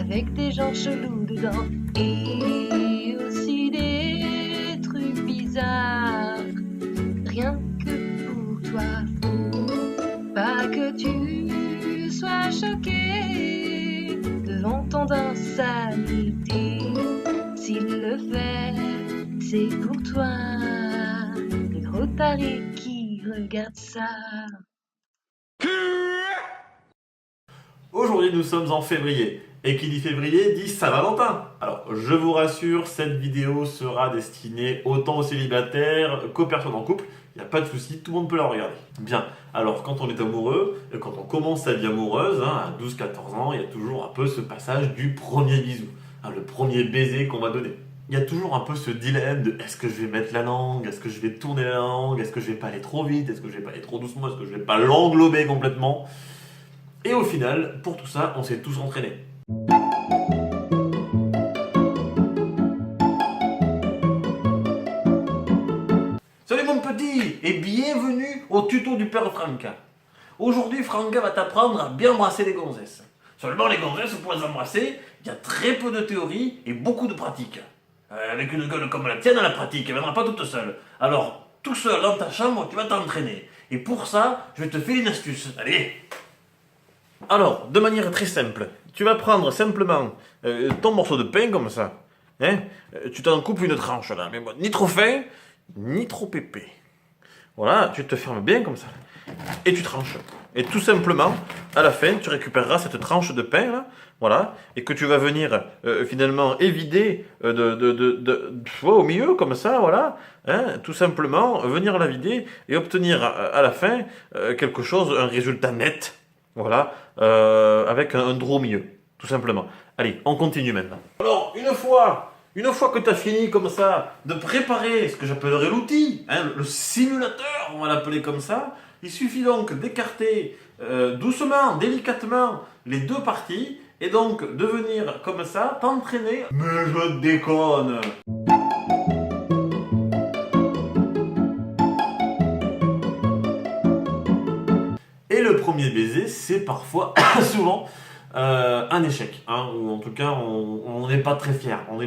avec des gens chelous dedans et aussi des trucs bizarres. Rien que pour toi, faut pas que tu sois choqué devant ton insanité. S'il le fait, c'est pour toi, les gros tarés qui regardent ça. Aujourd'hui, nous sommes en février. Et qui dit février dit Saint-Valentin. Alors, je vous rassure, cette vidéo sera destinée autant aux célibataires qu'aux personnes en couple. Il n'y a pas de souci, tout le monde peut la regarder. Bien, alors quand on est amoureux, quand on commence sa vie amoureuse, à 12-14 ans, il y a toujours un peu ce passage du premier bisou. Le premier baiser qu'on va donner. Il y a toujours un peu ce dilemme de est-ce que je vais mettre la langue, est-ce que je vais tourner la langue, est-ce que je vais pas aller trop vite, est-ce que je vais pas aller trop doucement, est-ce que je vais pas l'englober complètement. Et au final, pour tout ça, on s'est tous entraînés. Salut mon petit et bienvenue au tuto du père Franca. Aujourd'hui, Franca va t'apprendre à bien embrasser les gonzesses. Seulement les gonzesses, pour les embrasser, il y a très peu de théorie et beaucoup de pratique. Avec une gueule comme la tienne, la pratique, elle ne viendra pas toute seule. Alors, tout seul dans ta chambre, tu vas t'entraîner. Et pour ça, je vais te filer une astuce. Allez! Alors, de manière très simple, tu vas prendre simplement ton morceau de pain comme ça. Tu t'en coupes une tranche là, mais bon, ni trop fin, ni trop épais. Voilà, tu te fermes bien comme ça. Et tu tranches. Et tout simplement, à la fin, tu récupéreras cette tranche de pain là, voilà, et que tu vas venir finalement évider au milieu comme ça, voilà, tout simplement venir la vider et obtenir à la fin quelque chose, un résultat net. Voilà, avec un draw au milieu, tout simplement. Allez, on continue maintenant. Alors, une fois que tu as fini comme ça de préparer ce que j'appellerais l'outil, le simulateur, on va l'appeler comme ça, il suffit donc d'écarter doucement, délicatement les deux parties et donc de venir comme ça t'entraîner. Mais je déconne! Et le premier baiser, c'est parfois, souvent, un échec. Ou en tout cas, on n'est pas très fier. On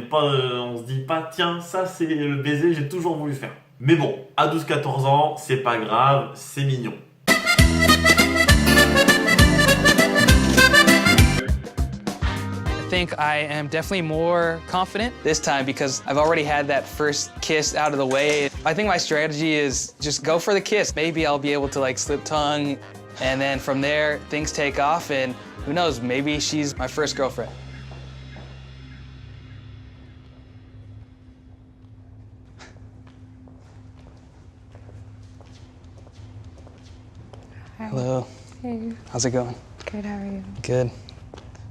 se dit pas, tiens, ça c'est le baiser, j'ai toujours voulu faire. Mais bon, à 12-14 ans, c'est pas grave, c'est mignon. I think I am definitely more confident this time because I've already had that first kiss out of the way. I think my strategy is just go for the kiss. Maybe I'll be able to like slip tongue, and then from there things take off, and who knows, maybe she's my first girlfriend. Hi. Hello. Hey. How's it going? Good, how are you? Good.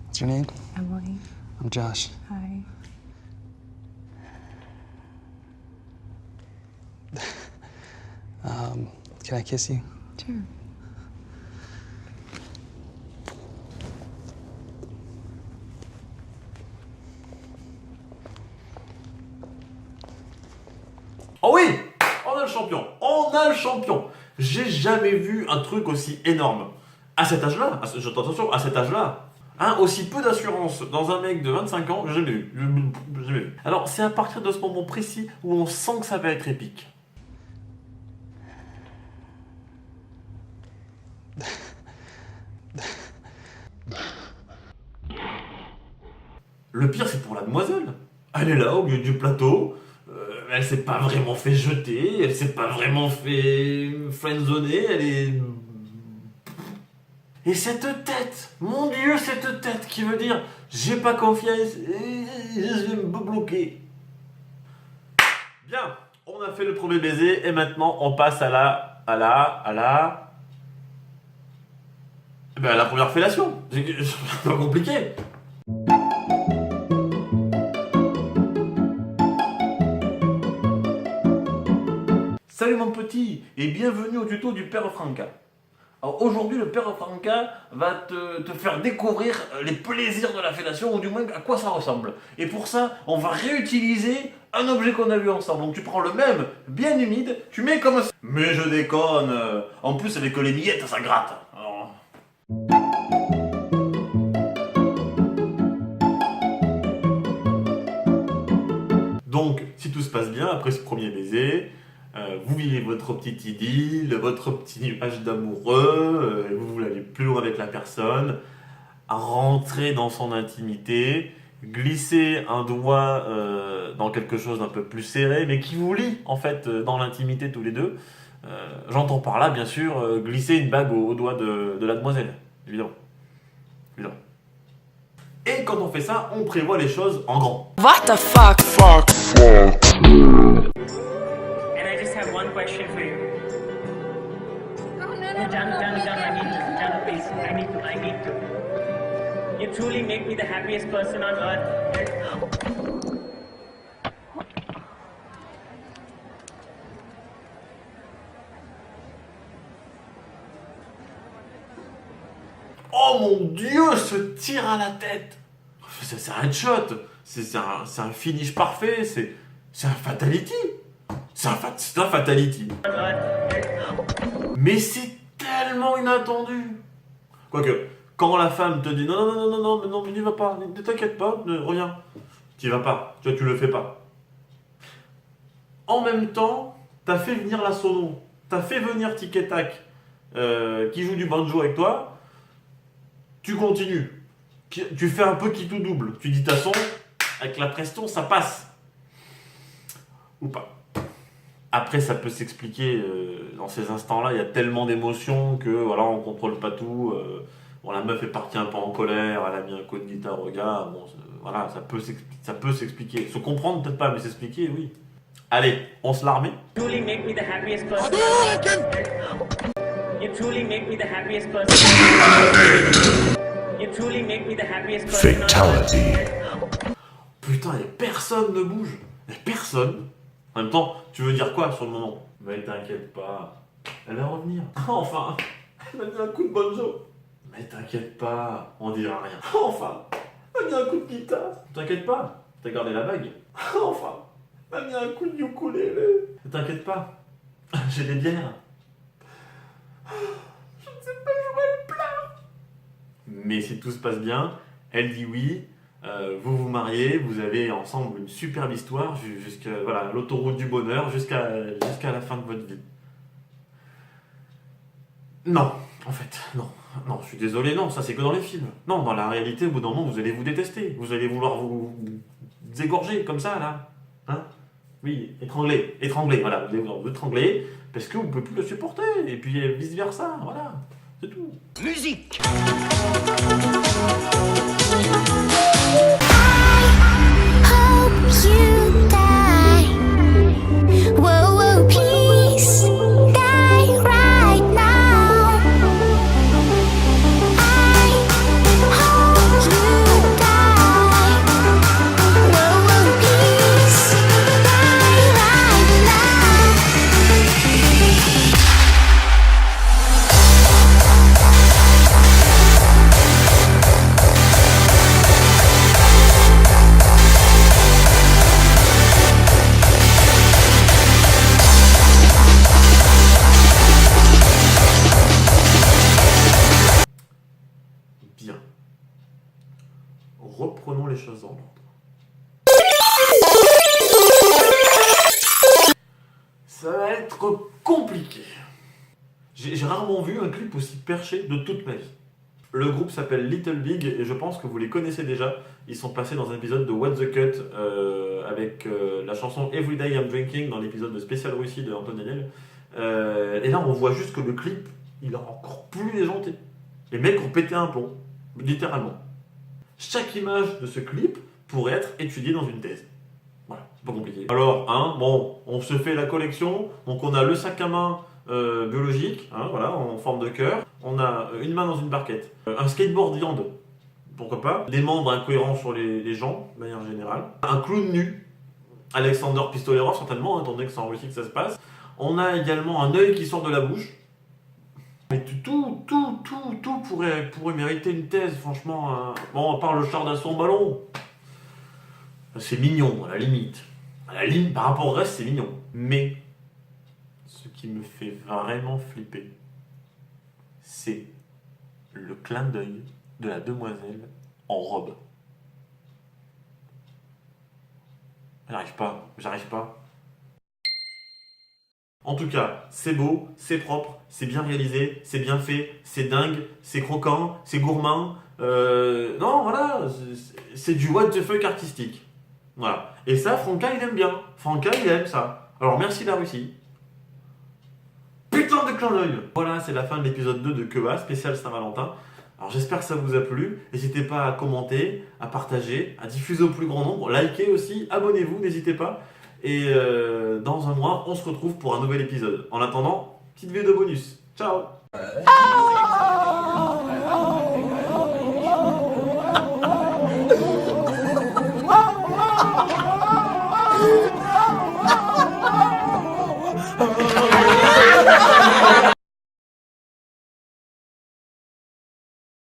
What's your name? Emily. I'm Josh. Hi. Can I kiss you? Sure. Oh oui! On a le champion! On a le champion! J'ai jamais vu un truc aussi énorme. À cet âge-là, attention, à cet âge-là, aussi peu d'assurance dans un mec de 25 ans, j'ai jamais vu. Jamais vu. Alors, c'est à partir de ce moment précis où on sent que ça va être épique. Le pire, c'est pour la demoiselle. Elle est là, au milieu du plateau. Elle s'est pas vraiment fait jeter. Elle s'est pas vraiment fait friendzoner. Elle est... Et cette tête, mon Dieu, cette tête qui veut dire j'ai pas confiance, je vais me bloquer. Bien, on a fait le premier baiser et maintenant on passe à la première fellation. C'est pas compliqué. Salut mon petit et bienvenue au tuto du père Franca. Alors aujourd'hui, le père Franca va te faire découvrir les plaisirs de la fellation, ou du moins à quoi ça ressemble. Et pour ça, on va réutiliser un objet qu'on a vu ensemble. Donc tu prends le même, bien humide, tu mets comme ça. Mais je déconne. En plus, avec les miettes, ça gratte. Alors... Donc, si tout se passe bien, après ce premier baiser, vous vivez votre petite idylle, votre petit nuage d'amoureux, vous allez plus loin avec la personne, rentrer dans son intimité, glisser un doigt dans quelque chose d'un peu plus serré, mais qui vous lie en fait dans l'intimité tous les deux. J'entends par là, bien sûr, glisser une bague au doigt de la demoiselle, évidemment. Évidemment. Et quand on fait ça, on prévoit les choses en grand. What the fuck? And I just have one question for you. No, please. I need to. You truly make me the happiest person on earth. Oh mon Dieu, se tire à la tête. C'est un headshot. C'est un finish parfait. C'est un fatality. C'est un fatality. Mais c'est tellement inattendu. Quoique, quand la femme te dit non, mais n'y va pas, ne t'inquiète pas, reviens. Tu vas pas, tu le fais pas. En même temps, t'as fait venir la sono, t'as fait venir Tic et Tac, qui joue du banjo avec toi. Tu continues. Tu fais un peu qui tout double. Tu dis de toute façon, avec la pression, ça passe. Ou pas. Après, ça peut s'expliquer. Dans ces instants-là, il y a tellement d'émotions que voilà, on contrôle pas tout. Bon, la meuf est partie un peu en colère, elle a mis un coup de guitare au gars. Bon, voilà, ça peut s'expliquer. Se comprendre, peut-être pas, mais s'expliquer, oui. Allez, on se l'armée. Truly make me the happiest person. You truly make me the happiest person. You truly make me the happiest person. Fatality. Putain, et personne ne bouge. Et personne. En même temps, tu veux dire quoi sur le moment? Mais t'inquiète pas, elle va revenir. Enfin, elle m'a mis un coup de banjo. Mais t'inquiète pas, on dira rien. Enfin, elle m'a mis un coup de guitare. T'inquiète pas, t'as gardé la bague. Enfin, elle m'a mis un coup de ukulélé. T'inquiète pas, j'ai des bières. Je ne sais pas jouer le plat. Mais si tout se passe bien, elle dit oui. Vous vous mariez, vous avez ensemble une superbe histoire jusqu'à voilà, l'autoroute du bonheur jusqu'à la fin de votre vie. Non, en fait, non, je suis désolé, non, ça c'est que dans les films. Non, dans la réalité, au bout d'un moment, vous allez vous détester, vous allez vouloir vous égorger comme ça, là. Hein? Oui, étrangler, voilà, vous allez vouloir vous étrangler parce que vous ne pouvez plus le supporter, et puis vice-versa, voilà, c'est tout. Musique. You die. Whoa, whoa, please die right now. I hope you die. Whoa, whoa, please die right now. Bien. Reprenons les choses en ordre. Ça va être compliqué. J'ai rarement vu un clip aussi perché de toute ma vie. Le groupe s'appelle Little Big et je pense que vous les connaissez déjà. Ils sont passés dans un épisode de What the Cut avec la chanson Everyday I'm Drinking dans l'épisode de Spécial Russie de Anton Daniel. Et là, on voit juste que le clip, il est encore plus déjanté. Les mecs ont pété un plomb, littéralement. Chaque image de ce clip pourrait être étudiée dans une thèse. Voilà, c'est pas compliqué. Alors, bon, on se fait la collection. Donc, on a le sac à main biologique, voilà, en forme de cœur. On a une main dans une barquette. Un skateboard viande, pourquoi pas. Des membres incohérents sur les jambes, de manière générale. Un clown nu. Alexander Pistolerov, certainement, étant donné que c'est en Russie que ça se passe. On a également un œil qui sort de la bouche. Mais tout pourrait mériter une thèse, franchement. Bon, à part le char d'assaut en ballon. C'est mignon, à la limite. Par rapport au reste, c'est mignon. Mais, ce qui me fait vraiment flipper, c'est le clin d'œil de la demoiselle en robe. J'arrive pas. En tout cas, c'est beau, c'est propre, c'est bien réalisé, c'est bien fait, c'est dingue, c'est croquant, c'est gourmand. Non, voilà, c'est du what the fuck artistique. Voilà. Et ça, Franca, il aime bien. Franca, il aime ça. Alors merci la Russie. Putain de clin d'œil. Voilà, c'est la fin de l'épisode 2 de Queva, spécial Saint-Valentin. Alors j'espère que ça vous a plu. N'hésitez pas à commenter, à partager, à diffuser au plus grand nombre. Likez aussi, abonnez-vous, n'hésitez pas. Et dans un mois, on se retrouve pour un nouvel épisode. En attendant, petite vidéo bonus. Ciao.